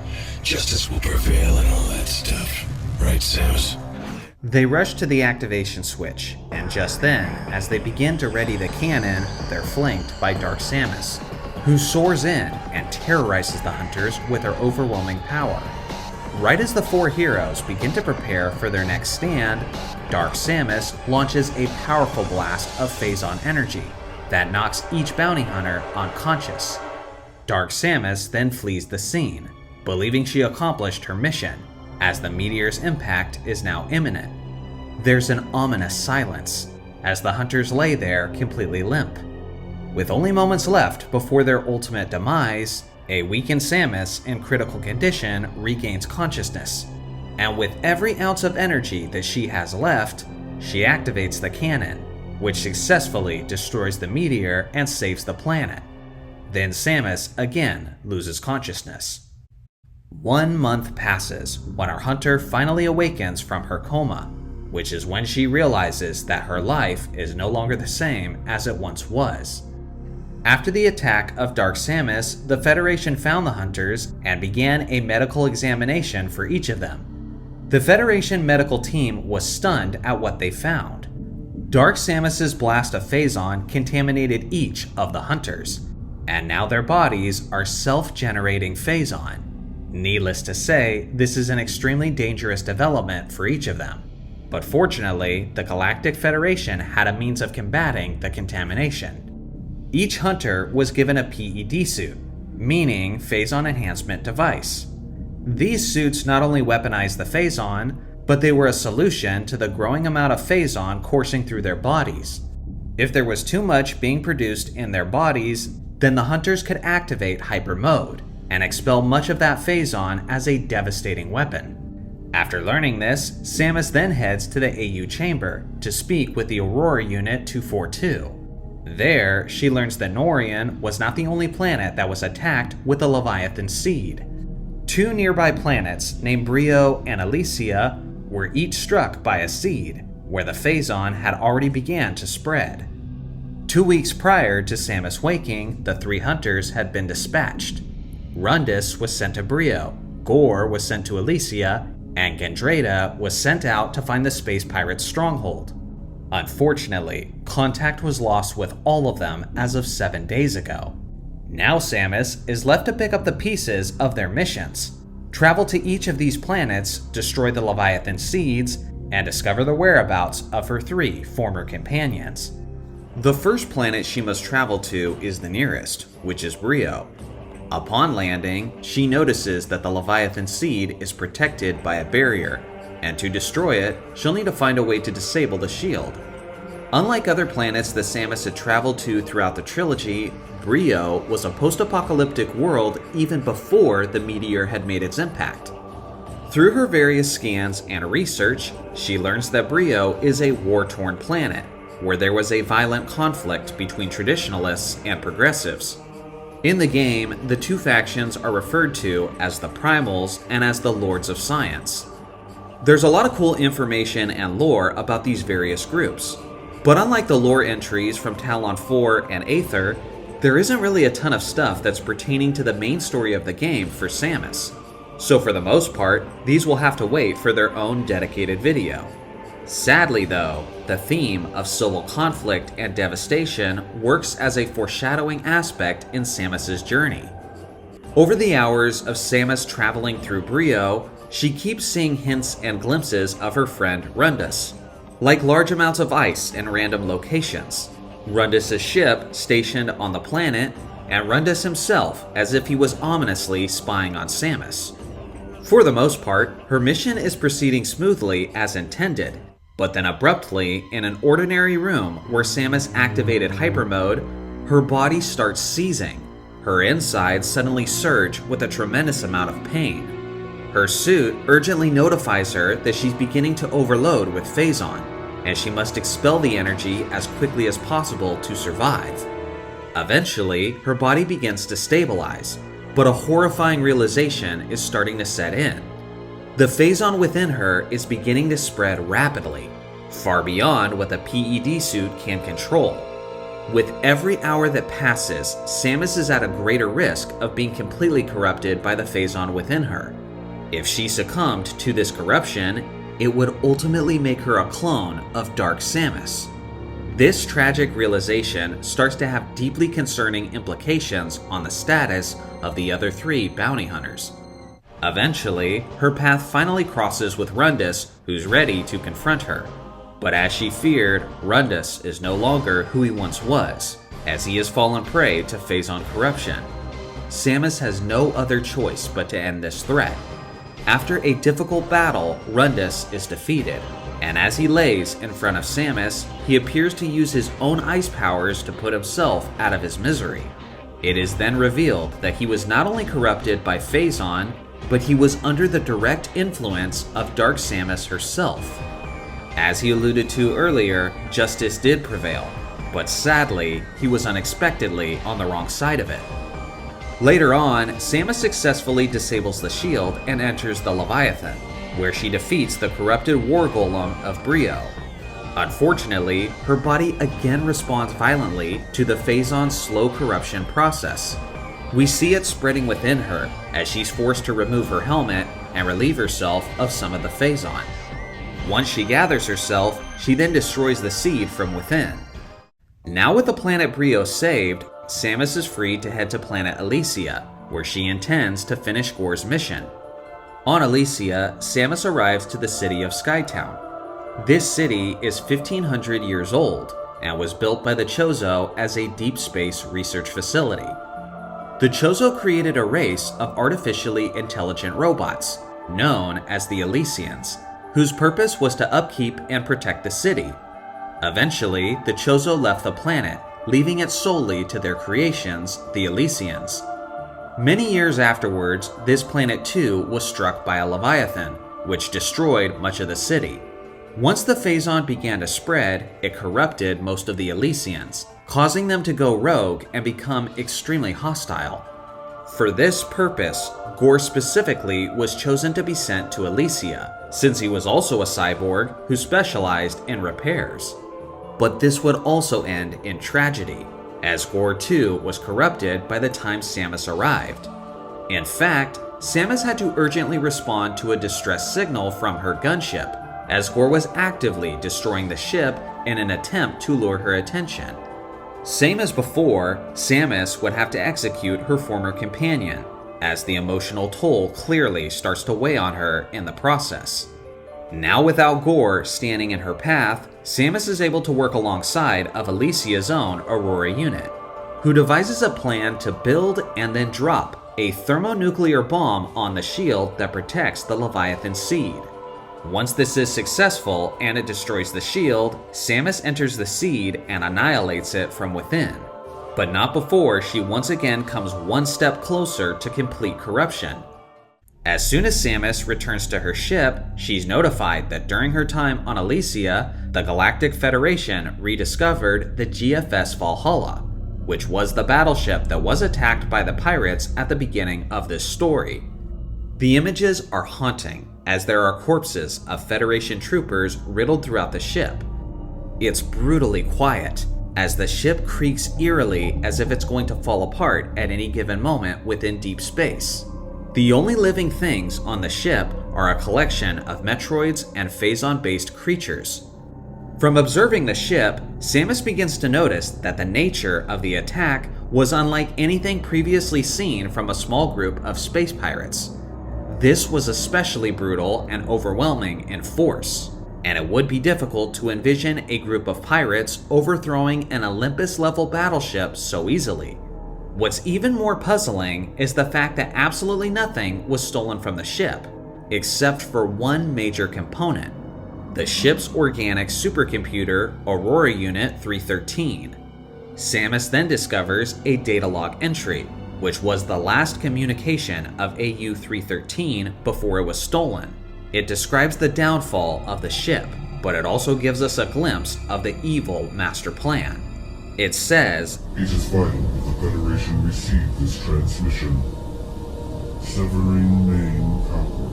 Justice will prevail and all that stuff. Right, Samus? They rush to the activation switch, and just then, as they begin to ready the cannon, they're flanked by Dark Samus, who soars in and terrorizes the hunters with her overwhelming power. Right as the four heroes begin to prepare for their next stand, Dark Samus launches a powerful blast of Phazon energy that knocks each bounty hunter unconscious. Dark Samus then flees the scene, believing she accomplished her mission, as the meteor's impact is now imminent. There's an ominous silence, as the hunters lay there completely limp. With only moments left before their ultimate demise, a weakened Samus in critical condition regains consciousness, and with every ounce of energy that she has left, she activates the cannon, which successfully destroys the meteor and saves the planet. Then Samus again loses consciousness. 1 month passes when our hunter finally awakens from her coma, which is when she realizes that her life is no longer the same as it once was. After the attack of Dark Samus, the Federation found the hunters and began a medical examination for each of them. The Federation medical team was stunned at what they found. Dark Samus's blast of Phazon contaminated each of the hunters, and now their bodies are self-generating Phazon. Needless to say, this is an extremely dangerous development for each of them, but fortunately, the Galactic Federation had a means of combating the contamination. Each hunter was given a PED suit, meaning Phazon Enhancement Device. These suits not only weaponized the Phazon, but they were a solution to the growing amount of Phazon coursing through their bodies. If there was too much being produced in their bodies, then the hunters could activate Hyper Mode and expel much of that Phazon as a devastating weapon. After learning this, Samus then heads to the AU chamber to speak with the Aurora Unit 242. There, she learns that Norian was not the only planet that was attacked with a Leviathan seed. 2 nearby planets, named Brio and Elysia, were each struck by a seed, where the Phazon had already began to spread. 2 weeks prior to Samus waking, the 3 hunters had been dispatched. Rundus was sent to Brio, Gore was sent to Elysia, and Gandreda was sent out to find the space pirates' stronghold. Unfortunately, contact was lost with all of them as of 7 days ago. Now Samus is left to pick up the pieces of their missions, Travel to each of these planets, destroy the Leviathan seeds, and discover the whereabouts of her 3 former companions. The first planet she must travel to is the nearest, which is Brio. Upon landing, she notices that the Leviathan seed is protected by a barrier, and to destroy it, she'll need to find a way to disable the shield. Unlike other planets that Samus had traveled to throughout the trilogy, Brio was a post-apocalyptic world even before the meteor had made its impact. Through her various scans and research, she learns that Brio is a war-torn planet, where there was a violent conflict between traditionalists and progressives. In the game, the 2 factions are referred to as the Primals and as the Lords of Science. There's a lot of cool information and lore about these various groups, but unlike the lore entries from Talon 4 and Aether, there isn't really a ton of stuff that's pertaining to the main story of the game for Samus. So for the most part, these will have to wait for their own dedicated video. Sadly though, the theme of civil conflict and devastation works as a foreshadowing aspect in Samus's journey. Over the hours of Samus traveling through Brio, she keeps seeing hints and glimpses of her friend Rundus, like large amounts of ice in random locations, Rundus' ship stationed on the planet, and Rundus himself as if he was ominously spying on Samus. For the most part, her mission is proceeding smoothly as intended, but then abruptly, in an ordinary room where Samus activated hyper mode, her body starts seizing. Her insides suddenly surge with a tremendous amount of pain. Her suit urgently notifies her that she's beginning to overload with Phazon, and she must expel the energy as quickly as possible to survive. Eventually, her body begins to stabilize, but a horrifying realization is starting to set in. The Phazon within her is beginning to spread rapidly, far beyond what the PED suit can control. With every hour that passes, Samus is at a greater risk of being completely corrupted by the Phazon within her. If she succumbed to this corruption, it would ultimately make her a clone of Dark Samus. This tragic realization starts to have deeply concerning implications on the status of the other 3 bounty hunters. Eventually, her path finally crosses with Rundus, who's ready to confront her. But as she feared, Rundus is no longer who he once was, as he has fallen prey to Phazon corruption. Samus has no other choice but to end this threat. After a difficult battle, Rundus is defeated, and as he lays in front of Samus, he appears to use his own ice powers to put himself out of his misery. It is then revealed that he was not only corrupted by Phazon, but he was under the direct influence of Dark Samus herself. As he alluded to earlier, justice did prevail, but sadly, he was unexpectedly on the wrong side of it. Later on, Samus successfully disables the shield and enters the Leviathan, where she defeats the corrupted war golem of Brio. Unfortunately, her body again responds violently to the Phazon's slow corruption process. We see it spreading within her as she's forced to remove her helmet and relieve herself of some of the Phazon. Once she gathers herself, she then destroys the seed from within. Now with the planet Brio saved, Samus is free to head to planet Elysia, where she intends to finish Gore's mission. On Elysia, Samus arrives to the city of Skytown. This city is 1500 years old and was built by the Chozo as a deep space research facility. The Chozo created a race of artificially intelligent robots, known as the Elysians, whose purpose was to upkeep and protect the city. Eventually, the Chozo left the planet, leaving it solely to their creations, the Elysians. Many years afterwards, this planet too was struck by a Leviathan, which destroyed much of the city. Once the Phazon began to spread, it corrupted most of the Elysians, causing them to go rogue and become extremely hostile. For this purpose, Gore specifically was chosen to be sent to Elysia, since he was also a cyborg who specialized in repairs. But this would also end in tragedy, as Gore too was corrupted by the time Samus arrived. In fact, Samus had to urgently respond to a distress signal from her gunship, as Gore was actively destroying the ship in an attempt to lure her attention. Same as before, Samus would have to execute her former companion, as the emotional toll clearly starts to weigh on her in the process. Now without Gore standing in her path, Samus is able to work alongside of Alicia's own Aurora unit, who devises a plan to build and then drop a thermonuclear bomb on the shield that protects the Leviathan seed. Once this is successful and it destroys the shield, Samus enters the seed and annihilates it from within, but not before she once again comes one step closer to complete corruption. As soon as Samus returns to her ship, she's notified that during her time on Alicia, the Galactic Federation rediscovered the GFS Valhalla, which was the battleship that was attacked by the pirates at the beginning of this story. The images are haunting, as there are corpses of Federation troopers riddled throughout the ship. It's brutally quiet, as the ship creaks eerily as if it's going to fall apart at any given moment within deep space. The only living things on the ship are a collection of Metroids and Phazon-based creatures. From observing the ship, Samus begins to notice that the nature of the attack was unlike anything previously seen from a small group of space pirates. This was especially brutal and overwhelming in force, and it would be difficult to envision a group of pirates overthrowing an Olympus-level battleship so easily. What's even more puzzling is the fact that absolutely nothing was stolen from the ship, except for one major component: the ship's organic supercomputer, Aurora Unit 313. Samus then discovers a data log entry, which was the last communication of AU-313 before it was stolen. It describes the downfall of the ship, but it also gives us a glimpse of the evil master plan. It says, "It is vital that the Federation receive this transmission. Severing main power.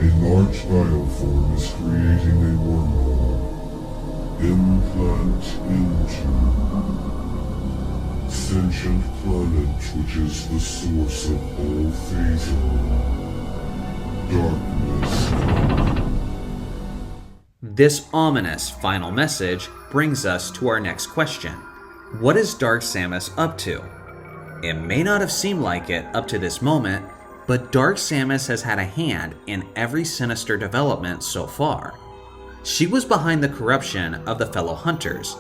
A large bioform is creating a wormhole. Implant into sentient planet which is the source of all Phazon. Darkness." This ominous final message brings us to our next question. What is Dark Samus up to? It may not have seemed like it up to this moment, but Dark Samus has had a hand in every sinister development so far. She was behind the corruption of the fellow hunters,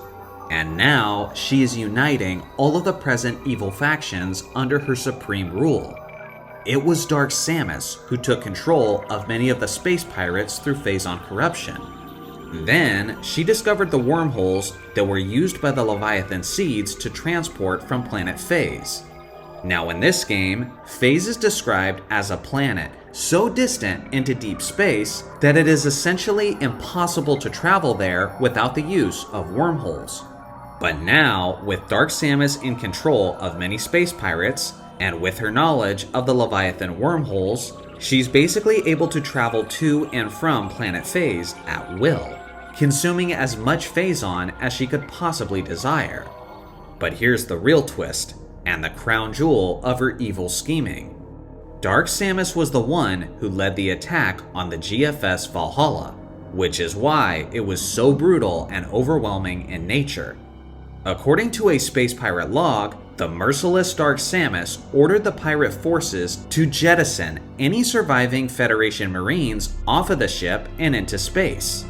and now she is uniting all of the present evil factions under her supreme rule. It was Dark Samus who took control of many of the space pirates through Phazon corruption. Then, she discovered the wormholes that were used by the Leviathan seeds to transport from planet Phase. Now in this game, Phase is described as a planet so distant into deep space that it is essentially impossible to travel there without the use of wormholes. But now, with Dark Samus in control of many space pirates, and with her knowledge of the Leviathan wormholes, she's basically able to travel to and from planet Phase at will, consuming as much Phazon as she could possibly desire. But here's the real twist, and the crown jewel of her evil scheming. Dark Samus was the one who led the attack on the GFS Valhalla, which is why it was so brutal and overwhelming in nature. According to a space pirate log, the merciless Dark Samus ordered the pirate forces to jettison any surviving Federation Marines off of the ship and into space.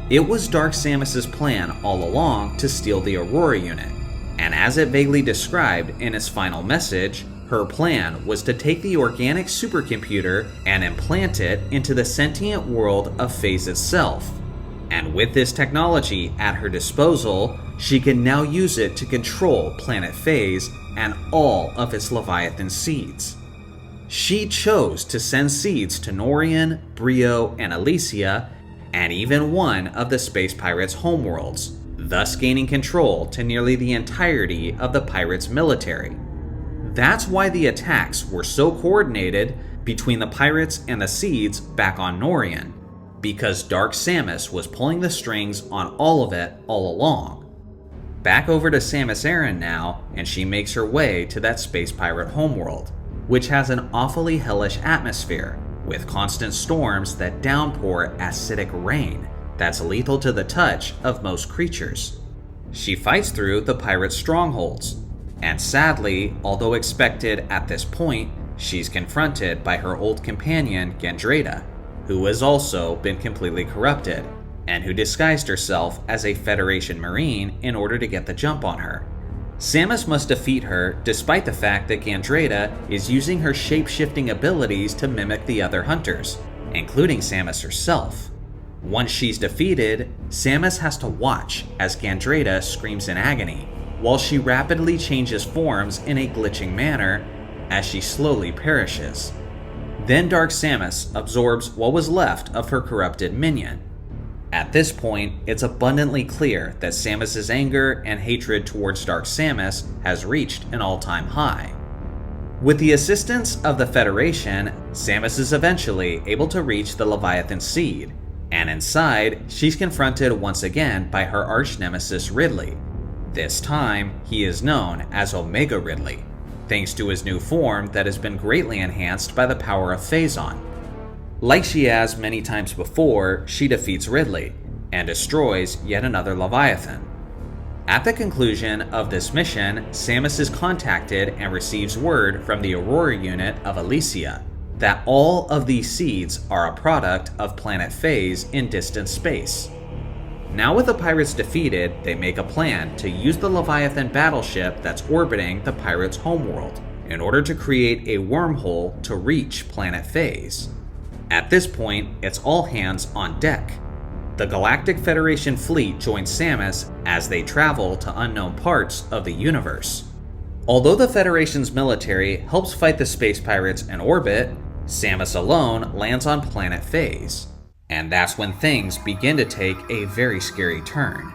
It was Dark Samus's plan all along to steal the Aurora unit, and as it vaguely described in its final message, her plan was to take the organic supercomputer and implant it into the sentient world of Phase itself. And with this technology at her disposal, she can now use it to control planet Phase and all of its Leviathan seeds. She chose to send seeds to Norian, Brio, and Alicia, and even one of the space pirates' homeworlds, thus gaining control to nearly the entirety of the pirates' military. That's why the attacks were so coordinated between the pirates and the seeds back on Norian, because Dark Samus was pulling the strings on all of it all along. Back over to Samus Aran now, and she makes her way to that space pirate homeworld, which has an awfully hellish atmosphere, with constant storms that downpour acidic rain that's lethal to the touch of most creatures. She fights through the pirate strongholds, and sadly, although expected at this point, she's confronted by her old companion Gandreda, who has also been completely corrupted, and who disguised herself as a Federation Marine in order to get the jump on her. Samus must defeat her despite the fact that Gandreda is using her shape-shifting abilities to mimic the other hunters, including Samus herself. Once she's defeated, Samus has to watch as Gandreda screams in agony, while she rapidly changes forms in a glitching manner as she slowly perishes. Then Dark Samus absorbs what was left of her corrupted minion. At this point, it's abundantly clear that Samus's anger and hatred towards Dark Samus has reached an all-time high. With the assistance of the Federation, Samus is eventually able to reach the Leviathan Seed, and inside, she's confronted once again by her arch-nemesis Ridley. This time, he is known as Omega Ridley, thanks to his new form that has been greatly enhanced by the power of Phazon. Like she has many times before, she defeats Ridley, and destroys yet another Leviathan. At the conclusion of this mission, Samus is contacted and receives word from the Aurora unit of Elysia that all of these seeds are a product of planet Phase in distant space. Now with the pirates defeated, they make a plan to use the Leviathan battleship that's orbiting the pirates' homeworld in order to create a wormhole to reach planet Phase. At this point, it's all hands on deck. The Galactic Federation fleet joins Samus as they travel to unknown parts of the universe. Although the Federation's military helps fight the space pirates in orbit, Samus alone lands on planet Phase. And that's when things begin to take a very scary turn.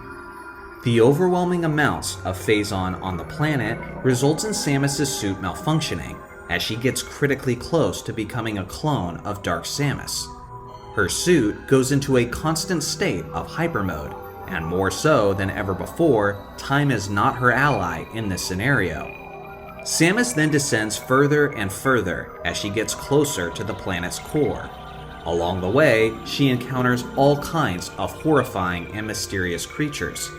The overwhelming amounts of Phazon on the planet results in Samus's suit malfunctioning as she gets critically close to becoming a clone of Dark Samus. Her suit goes into a constant state of hyper mode, and more so than ever before, time is not her ally in this scenario. Samus then descends further and further as she gets closer to the planet's core. Along the way, she encounters all kinds of horrifying and mysterious creatures.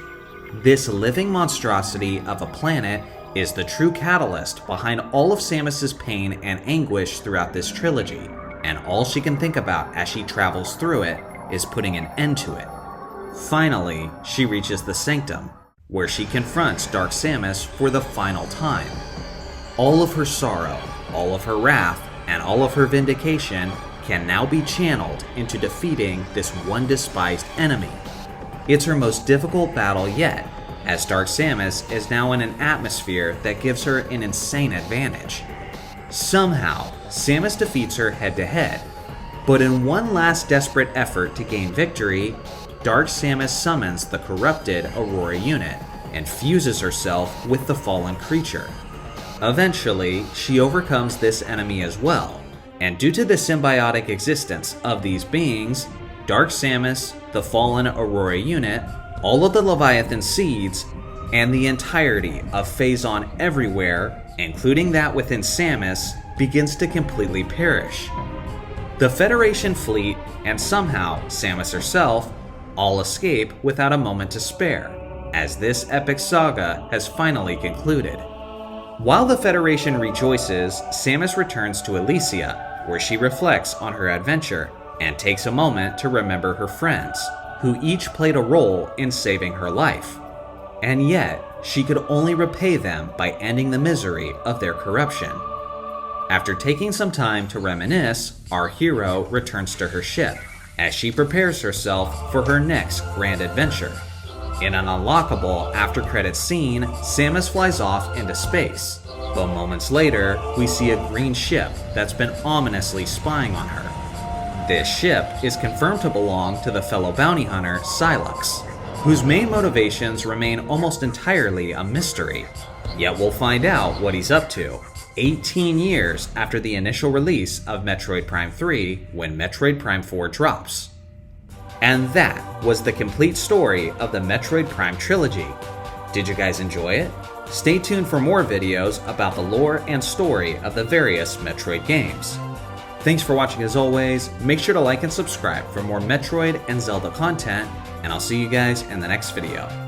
This living monstrosity of a planet is the true catalyst behind all of Samus's pain and anguish throughout this trilogy, and all she can think about as she travels through it is putting an end to it. Finally, she reaches the Sanctum, where she confronts Dark Samus for the final time. All of her sorrow, all of her wrath, and all of her vindication can now be channeled into defeating this one despised enemy. It's her most difficult battle yet, as Dark Samus is now in an atmosphere that gives her an insane advantage. Somehow, Samus defeats her head-to-head, but in one last desperate effort to gain victory, Dark Samus summons the corrupted Aurora unit and fuses herself with the fallen creature. Eventually, she overcomes this enemy as well, and due to the symbiotic existence of these beings, Dark Samus, the fallen Aurora unit, all of the Leviathan seeds, and the entirety of Phazon everywhere, including that within Samus, begins to completely perish. The Federation fleet, and somehow Samus herself, all escape without a moment to spare, as this epic saga has finally concluded. While the Federation rejoices, Samus returns to Elysia, where she reflects on her adventure and takes a moment to remember her friends, who each played a role in saving her life. And yet, she could only repay them by ending the misery of their corruption. After taking some time to reminisce, our hero returns to her ship, as she prepares herself for her next grand adventure. In an unlockable after-credits scene, Samus flies off into space, but moments later, we see a green ship that's been ominously spying on her. This ship is confirmed to belong to the fellow bounty hunter, Sylux, whose main motivations remain almost entirely a mystery. Yet we'll find out what he's up to 18 years after the initial release of Metroid Prime 3, when Metroid Prime 4 drops. And that was the complete story of the Metroid Prime trilogy. Did you guys enjoy it? Stay tuned for more videos about the lore and story of the various Metroid games. Thanks for watching as always. Make sure to like and subscribe for more Metroid and Zelda content, and I'll see you guys in the next video.